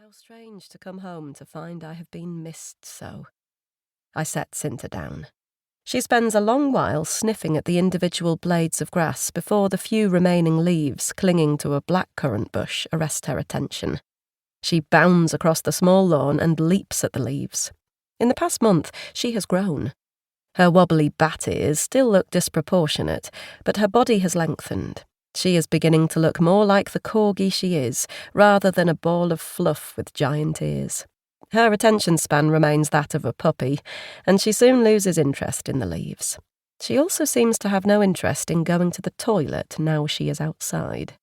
How strange to come home to find I have been missed so. I set Cinta down. She spends a long while sniffing at the individual blades of grass before the few remaining leaves clinging to a blackcurrant bush arrest her attention. She bounds across the small lawn and leaps at the leaves. In the past month, she has grown. Her wobbly bat ears still look disproportionate, but her body has lengthened. She is beginning to look more like the corgi she is, rather than a ball of fluff with giant ears. Her attention span remains that of a puppy, and she soon loses interest in the leaves. She also seems to have no interest in going to the toilet now she is outside.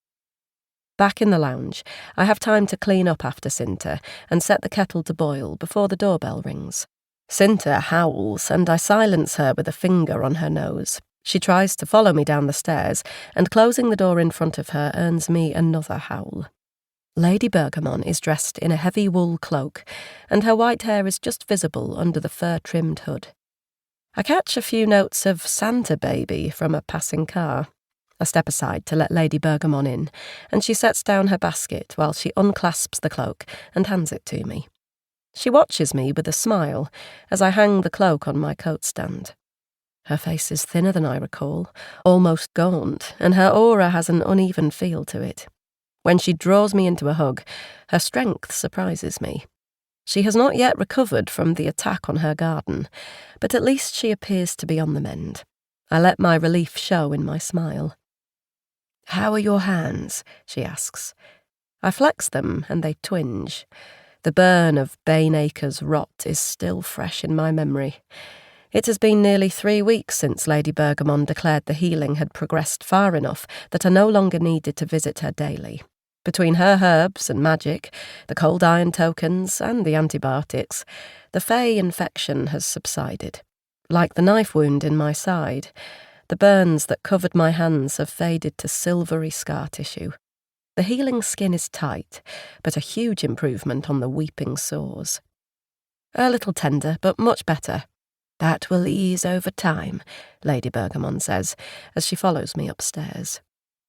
Back in the lounge, I have time to clean up after Cinta and set the kettle to boil before the doorbell rings. Cinta howls, and I silence her with a finger on her nose. She tries to follow me down the stairs, and closing the door in front of her earns me another howl. Lady Bergamon is dressed in a heavy wool cloak, and her white hair is just visible under the fur-trimmed hood. I catch a few notes of Santa Baby from a passing car. I step aside to let Lady Bergamon in, and she sets down her basket while she unclasps the cloak and hands it to me. She watches me with a smile as I hang the cloak on my coat stand. Her face is thinner than I recall, almost gaunt, and her aura has an uneven feel to it. When she draws me into a hug, her strength surprises me. She has not yet recovered from the attack on her garden, but at least she appears to be on the mend. I let my relief show in my smile. "How are your hands?" she asks. I flex them, and they twinge. The burn of Bainacre's rot is still fresh in my memory. It has been nearly 3 weeks since Lady Bergamon declared the healing had progressed far enough that I no longer needed to visit her daily. Between her herbs and magic, the cold iron tokens and the antibiotics, the Fey infection has subsided. Like the knife wound in my side, the burns that covered my hands have faded to silvery scar tissue. The healing skin is tight, but a huge improvement on the weeping sores. A little tender, but much better. "That will ease over time," Lady Bergamon says, as she follows me upstairs.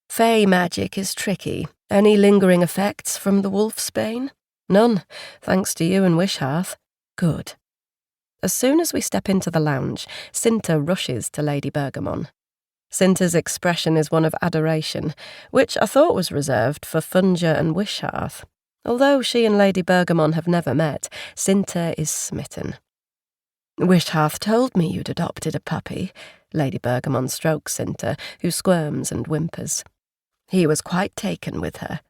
"Fey magic is tricky. Any lingering effects from the wolfsbane?" "None, thanks to you and Wishhearth." "Good." As soon as we step into the lounge, Cinta rushes to Lady Bergamon. Cinta's expression is one of adoration, which I thought was reserved for Fungia and Wishhearth. Although she and Lady Bergamon have never met, Cinta is smitten. "Wishhearth told me you'd adopted a puppy." Lady Bergamon strokes Cinta, who squirms and whimpers. "He was quite taken with her.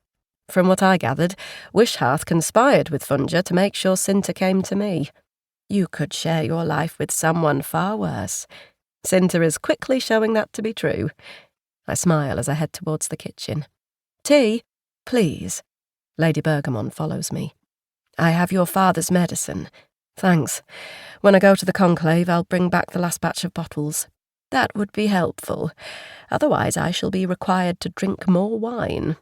From what I gathered, Wishhearth conspired with Fungia to make sure Cinta came to me. You could share your life with someone far worse. Cinta is quickly showing that to be true." I smile as I head towards the kitchen. "Tea? Please." Lady Bergamon follows me. "I have your father's medicine." "Thanks. When I go to the conclave, I'll bring back the last batch of bottles." "That would be helpful. Otherwise I shall be required to drink more wine."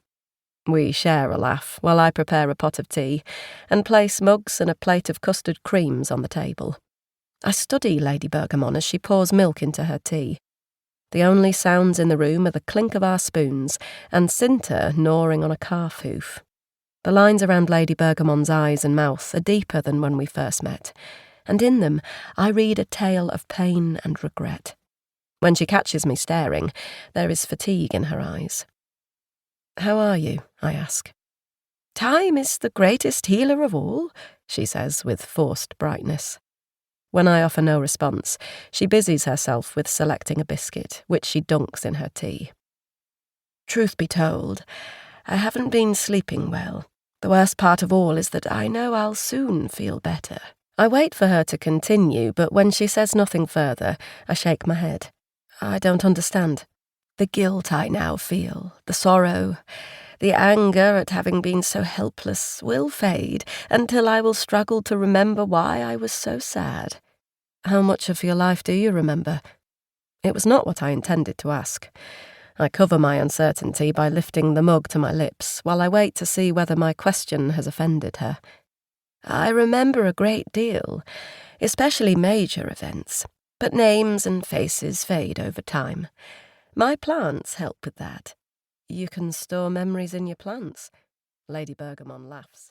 We share a laugh while I prepare a pot of tea and place mugs and a plate of custard creams on the table. I study Lady Bergamon as she pours milk into her tea. The only sounds in the room are the clink of our spoons and Cinta gnawing on a calf hoof. The lines around Lady Bergamon's eyes and mouth are deeper than when we first met, and in them I read a tale of pain and regret. When she catches me staring, there is fatigue in her eyes. "How are you?" I ask. "Time is the greatest healer of all," she says with forced brightness. When I offer no response, she busies herself with selecting a biscuit, which she dunks in her tea. "Truth be told, I haven't been sleeping well. The worst part of all is that I know I'll soon feel better." I wait for her to continue, but when she says nothing further, I shake my head. "I don't understand." "The guilt I now feel, the sorrow, the anger at having been so helpless will fade until I will struggle to remember why I was so sad." "How much of your life do you remember?" It was not what I intended to ask. I cover my uncertainty by lifting the mug to my lips while I wait to see whether my question has offended her. "I remember a great deal, especially major events, but names and faces fade over time. My plants help with that." "You can store memories in your plants?" Lady Bergamon laughs.